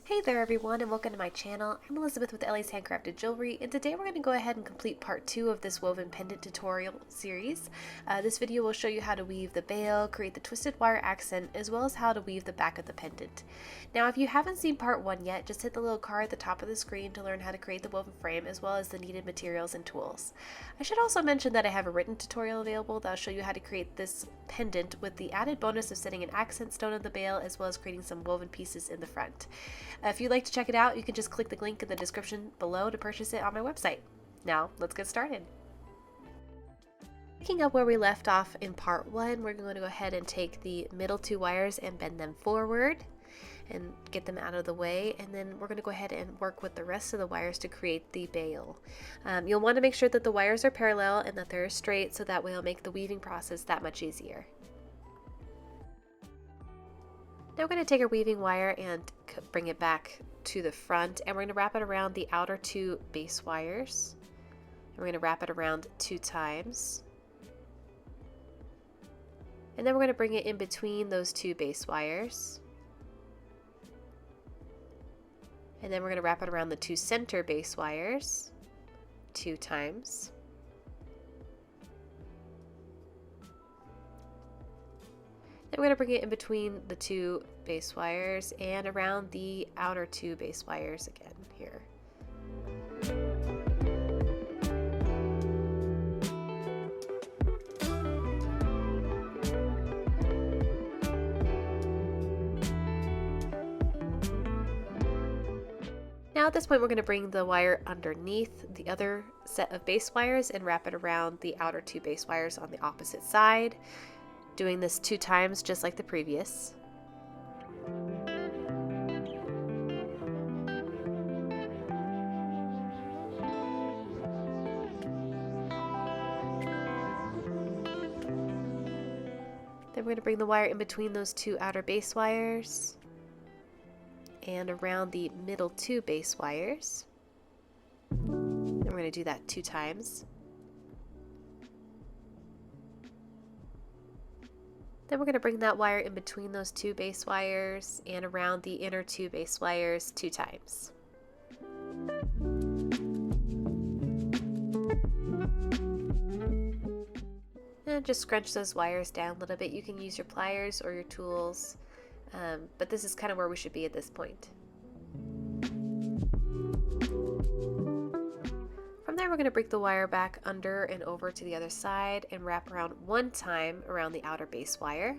Hey there everyone, and welcome to my channel. I'm Elizabeth with Ellie's Handcrafted Jewelry, and today we're going to go ahead and complete part 2 of this woven pendant tutorial series. This video will show you how to weave the bail, create the twisted wire accent, as well as how to weave the back of the pendant. Now if you haven't seen part 1 yet, just hit the little card at the top of the screen to learn how to create the woven frame as well as the needed materials and tools. I should also mention that I have a written tutorial available that will show you how to create this pendant with the added bonus of setting an accent stone in the bail as well as creating some woven pieces in the front. If you'd like to check it out, you can just click the link in the description below to purchase it on my website. Now, let's get started. Picking up where we left off in part 1, we're going to go ahead and take the middle 2 wires and bend them forward and get them out of the way, and then we're going to go ahead and work with the rest of the wires to create the bail. You'll want to make sure that the wires are parallel and that they're straight, so that way it'll make the weaving process that much easier. Now we're going to take our weaving wire and bring it back to the front, and we're going to wrap it around the outer 2 base wires. And we're going to wrap it around 2 times. And then we're going to bring it in between those 2 base wires. And then we're going to wrap it around the 2 center base wires 2 times. Then we're going to bring it in between the 2 base wires and around the outer 2 base wires again here. Now at this point we're going to bring the wire underneath the other set of base wires and wrap it around the outer 2 base wires on the opposite side. Doing this 2 times just like the previous. Then we're going to bring the wire in between those 2 outer base wires and around the middle 2 base wires. And we're going to do that 2 times. Then we're going to bring that wire in between those 2 base wires and around the inner 2 base wires 2 times. And just scrunch those wires down a little bit. You can use your pliers or your tools, but this is kind of where we should be at this point. From there, we're going to bring the wire back under and over to the other side and wrap around 1 time around the outer base wire.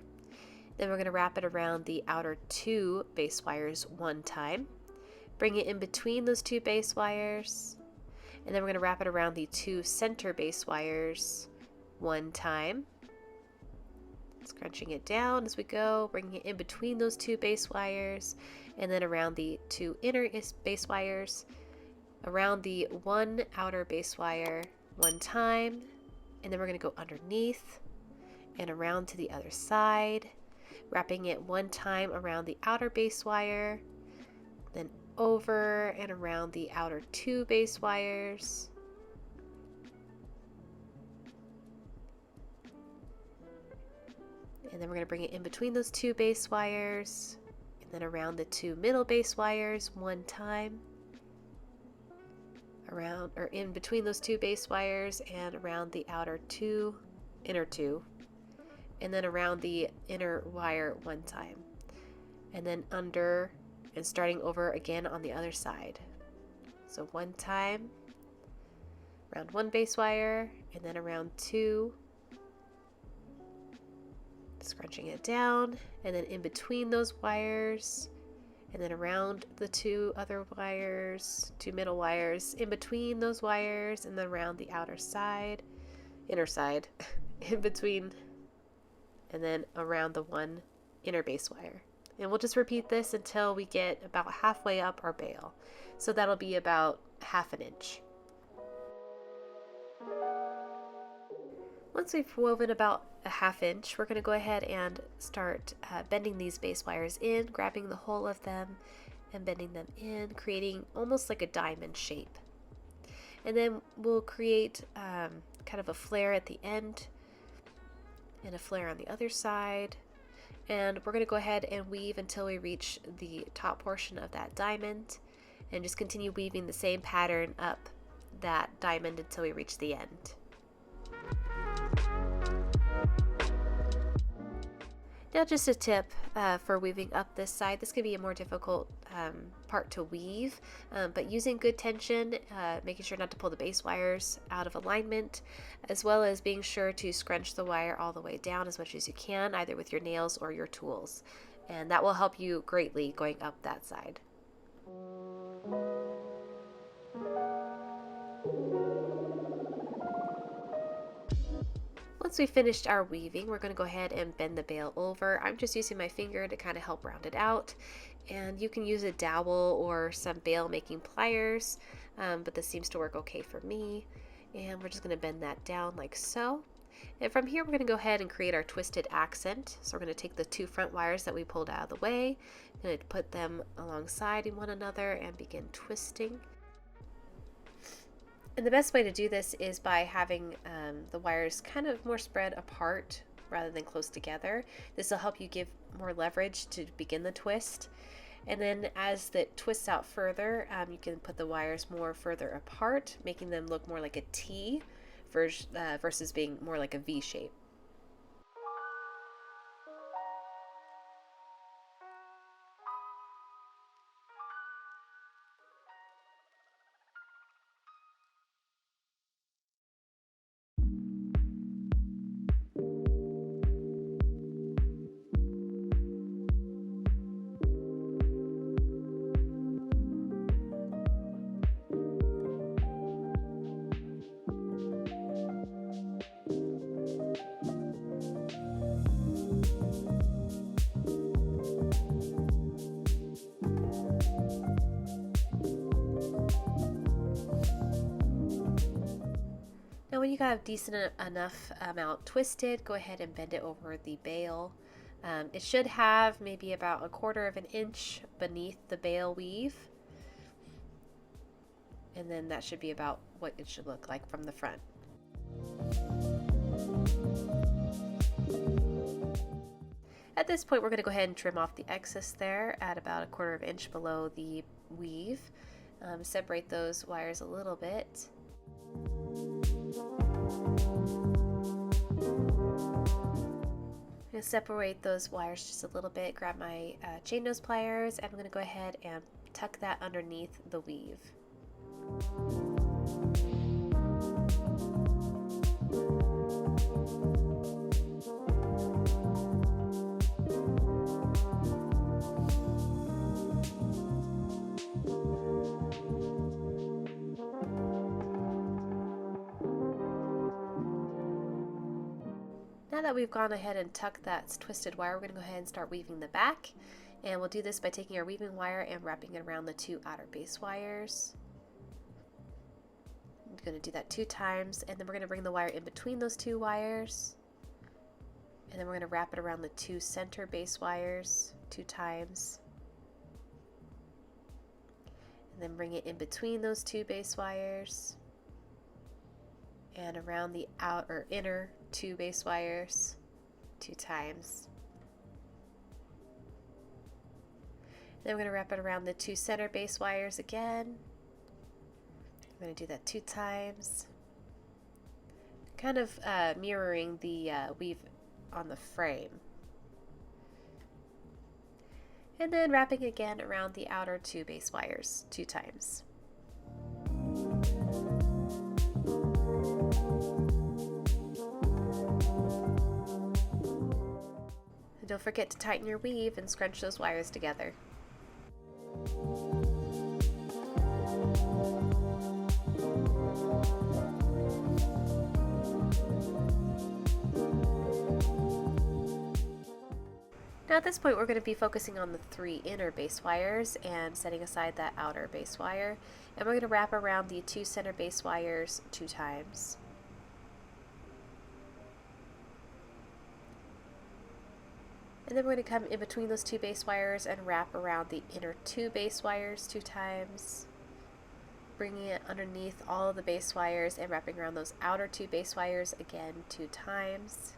Then we're going to wrap it around the outer 2 base wires 1 time. Bring it in between those 2 base wires. And then we're going to wrap it around the 2 center base wires 1 time. Scrunching it down as we go, bringing it in between those 2 base wires, and then around the 2 inner base wires, around the 1 outer base wire 1 time, and then we're going to go underneath and around to the other side, wrapping it 1 time around the outer base wire, then over and around the outer 2 base wires, and then we're going to bring it in between those 2 base wires, and then around the 2 middle base wires 1 time, around or in between those 2 base wires and around the outer 2, inner 2, and then around the inner wire 1 time, and then under and starting over again on the other side. So 1 time around 1 base wire and then around 2, scrunching it down, and then in between those wires, and then around the 2 other wires, 2 middle wires, in between those wires, and then around the outer side, inner side, in between, and then around the 1 inner base wire. And we'll just repeat this until we get about halfway up our bail. So that'll be about 1/2 inch. Once we've woven about 1/2 inch, we're going to go ahead and start bending these base wires in, grabbing the whole of them and bending them in, creating almost like a diamond shape. And then we'll create kind of a flare at the end and a flare on the other side, And we're going to go ahead and weave until we reach the top portion of that diamond, and just continue weaving the same pattern up that diamond until we reach the end. Now just a tip for weaving up this side. This could be a more difficult part to weave, but using good tension, making sure not to pull the base wires out of alignment, as well as being sure to scrunch the wire all the way down as much as you can, either with your nails or your tools. And that will help you greatly going up that side. Once we finished our weaving, we're going to go ahead and bend the bail over. I'm just using my finger to kind of help round it out, and you can use a dowel or some bail making pliers, but this seems to work okay for me. And we're just going to bend that down like so. And from here we're going to go ahead and create our twisted accent. So we're going to take the two front wires that we pulled out of the way, going to put them alongside one another and begin twisting. And the best way to do this is by having the wires kind of more spread apart rather than close together. This will help you give more leverage to begin the twist. And then as it twists out further, you can put the wires more further apart, making them look more like a T versus being more like a V shape. Now when you got a decent enough amount twisted, go ahead and bend it over the bail. It should have maybe about 1/4 of an inch beneath the bail weave. And then that should be about what it should look like from the front. At this point, we're going to go ahead and trim off the excess there at about 1/4 of an inch below the weave. Separate those wires a little bit. I'm going to separate those wires just a little bit, grab my chain nose pliers, and I'm going to go ahead and tuck that underneath the weave. Now that we've gone ahead and tucked that twisted wire, we're going to go ahead and start weaving the back. And we'll do this by taking our weaving wire and wrapping it around the two outer base wires. I'm going to do that 2 times, and then we're going to bring the wire in between those 2 wires. And then we're going to wrap it around the 2 center base wires 2 times. And then bring it in between those 2 base wires. And around the inner 2 base wires 2 times. Then we're going to wrap it around the 2 center base wires again. I'm going to do that 2 times. Kind of mirroring the weave on the frame. And then wrapping again around the outer 2 base wires 2 times. Don't forget to tighten your weave and scrunch those wires together. Now at this point we're going to be focusing on the 3 inner base wires and setting aside that outer base wire, and we're going to wrap around the 2 center base wires 2 times. And then we're going to come in between those 2 base wires and wrap around the inner 2 base wires 2 times, bringing it underneath all of the base wires and wrapping around those outer 2 base wires again 2 times.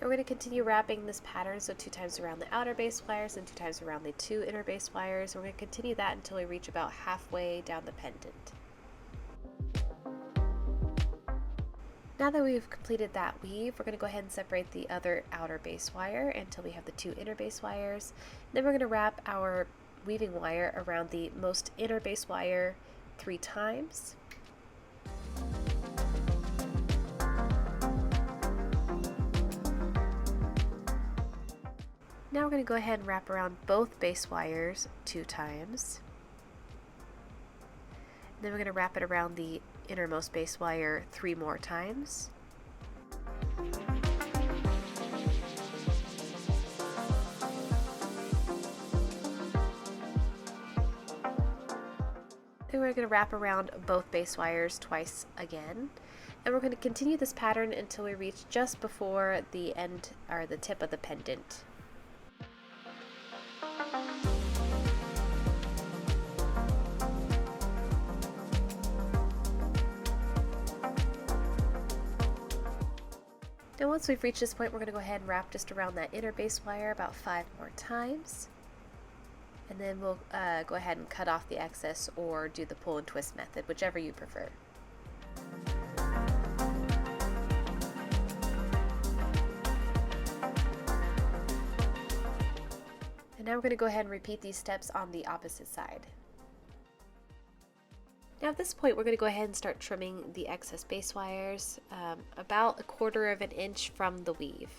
We're going to continue wrapping this pattern, so 2 times around the outer base wires and 2 times around the 2 inner base wires. We're going to continue that until we reach about halfway down the pendant. Now that we've completed that weave, we're going to go ahead and separate the other outer base wire until we have the 2 inner base wires. Then we're going to wrap our weaving wire around the most inner base wire 3 times. Now we're going to go ahead and wrap around both base wires 2 times. And then we're going to wrap it around the innermost base wire 3 more times. Then we're going to wrap around both base wires twice again. And we're going to continue this pattern until we reach just before the end, or the tip of the pendant. Now once we've reached this point, we're going to go ahead and wrap just around that inner base wire about 5 more times. And then we'll go ahead and cut off the excess or do the pull and twist method, whichever you prefer. And now we're going to go ahead and repeat these steps on the opposite side. Now at this point, we're going to go ahead and start trimming the excess base wires about 1/4 of an inch from the weave.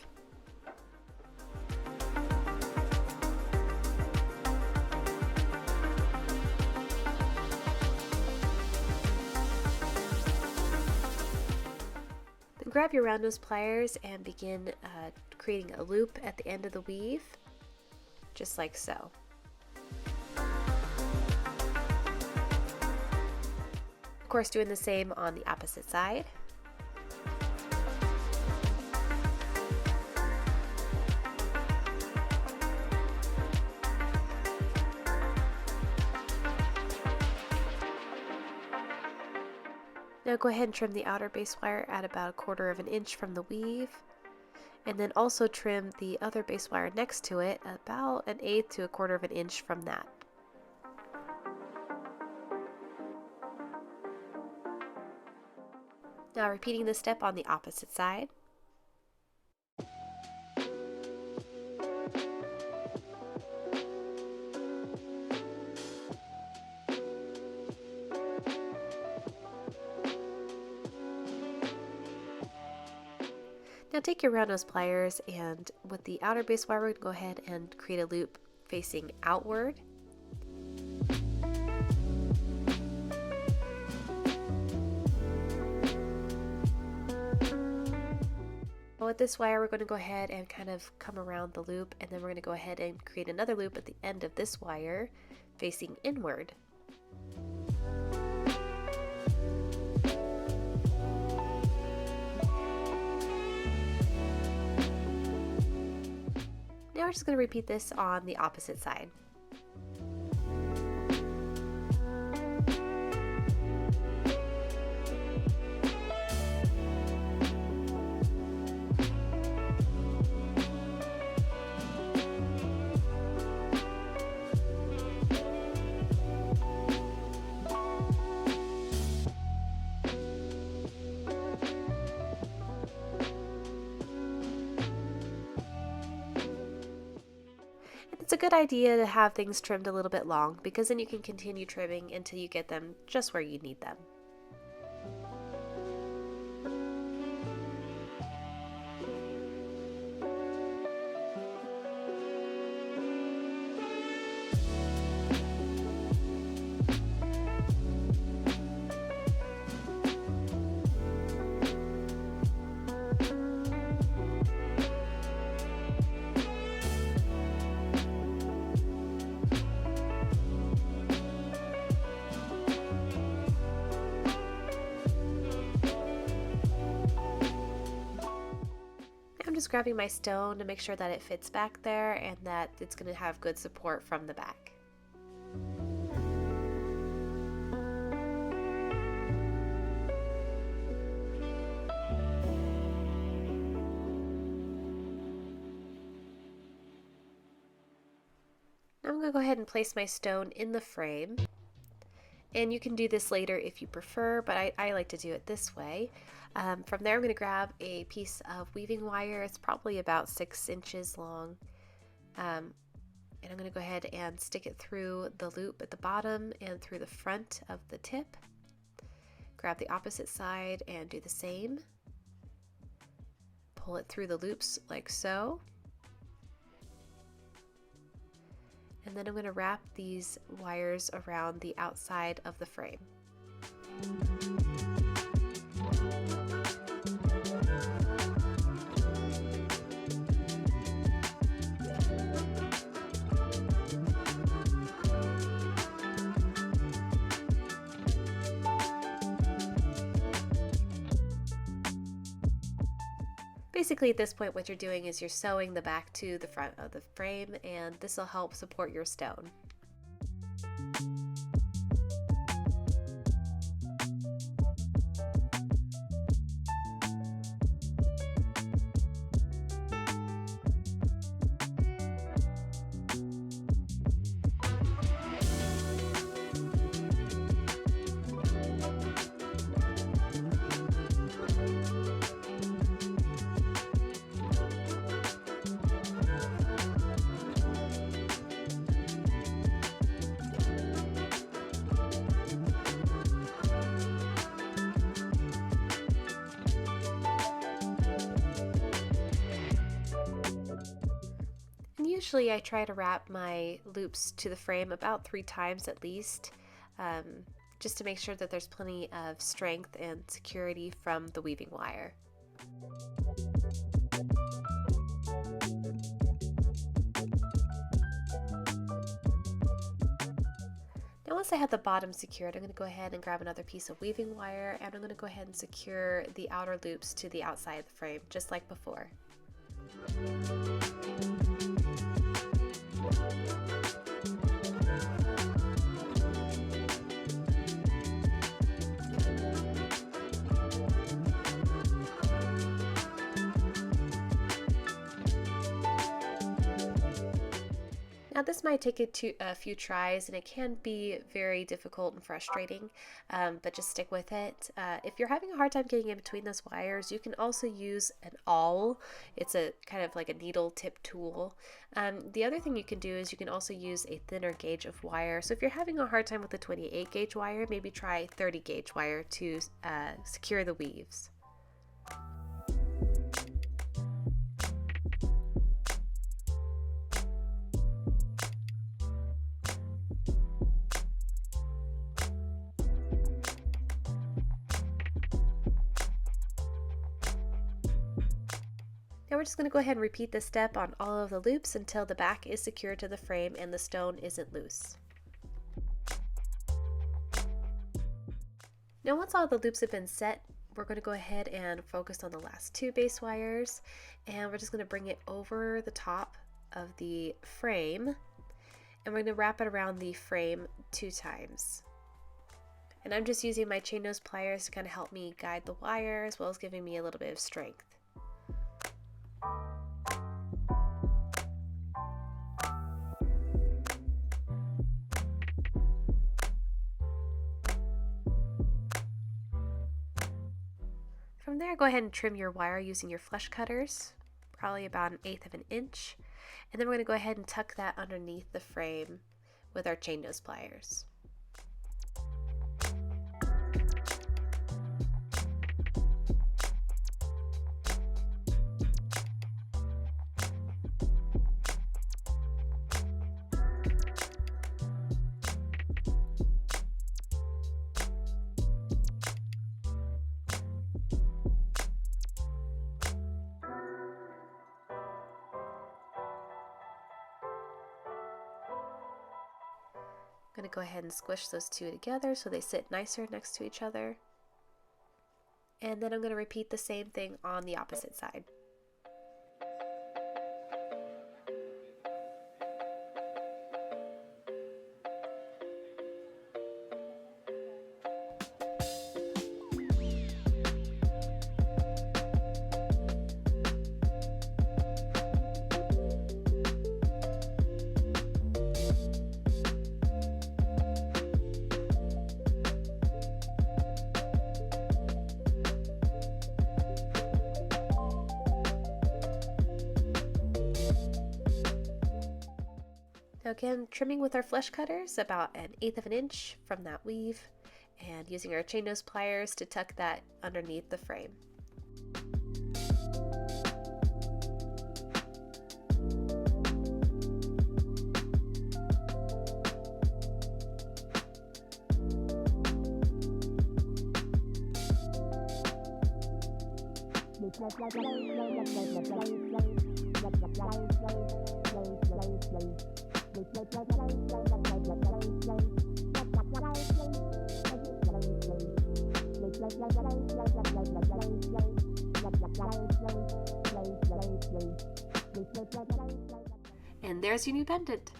Then grab your round nose pliers and begin creating a loop at the end of the weave, just like so. Of course, doing the same on the opposite side. Now go ahead and trim the outer base wire at about 1/4 of an inch from the weave, and then also trim the other base wire next to it about 1/8 to 1/4 of an inch from that. Now repeating this step on the opposite side. Now take your round nose pliers, and with the outer base wire, we're going to go ahead and create a loop facing outward. With this wire, we're going to go ahead and kind of come around the loop, and then we're going to go ahead and create another loop at the end of this wire facing inward. Now we're just going to repeat this on the opposite side. It's a good idea to have things trimmed a little bit long, because then you can continue trimming until you get them just where you need them. I'm just grabbing my stone to make sure that it fits back there and that it's going to have good support from the back. I'm going to go ahead and place my stone in the frame. And you can do this later if you prefer, but I like to do it this way. From there, I'm going to grab a piece of weaving wire. It's probably about 6 inches long. And I'm going to go ahead and stick it through the loop at the bottom and through the front of the tip. Grab the opposite side and do the same. Pull it through the loops like so. And then I'm going to wrap these wires around the outside of the frame. Basically, at this point, what you're doing is you're sewing the back to the front of the frame, and this will help support your stone. Usually I try to wrap my loops to the frame about 3 times at least, just to make sure that there's plenty of strength and security from the weaving wire. Now once I have the bottom secured, I'm going to go ahead and grab another piece of weaving wire, and I'm going to go ahead and secure the outer loops to the outside of the frame, just like before. Now this might take a few tries, and it can be very difficult and frustrating, but just stick with it. If you're having a hard time getting in between those wires, you can also use an awl. It's a kind of like a needle tip tool. The other thing you can do is you can also use a thinner gauge of wire. So if you're having a hard time with the 28 gauge wire, maybe try 30 gauge wire to secure the weaves. Now we're just going to go ahead and repeat this step on all of the loops until the back is secured to the frame and the stone isn't loose. Now once all the loops have been set, we're going to go ahead and focus on the last 2 base wires, and we're just going to bring it over the top of the frame, and we're going to wrap it around the frame 2 times. And I'm just using my chain nose pliers to kind of help me guide the wire as well as giving me a little bit of strength. From there, go ahead and trim your wire using your flush cutters, probably about 1/8 of an inch. And then we're going to go ahead and tuck that underneath the frame with our chain nose pliers. I'm going to go ahead and squish those 2 together so they sit nicer next to each other. And then I'm going to repeat the same thing on the opposite side. Again, trimming with our flesh cutters about 1/8 of an inch from that weave, and using our chain nose pliers to tuck that underneath the frame. And there's your new pendant.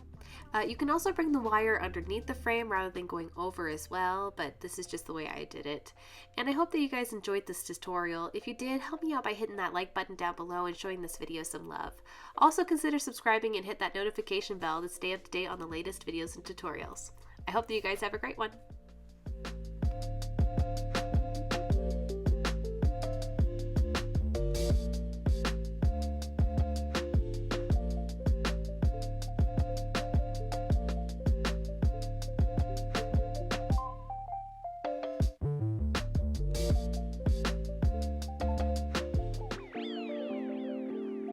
You can also bring the wire underneath the frame rather than going over as well, but this is just the way I did it. And I hope that you guys enjoyed this tutorial. If you did, help me out by hitting that like button down below and showing this video some love. Also consider subscribing and hit that notification bell to stay up to date on the latest videos and tutorials. I hope that you guys have a great one.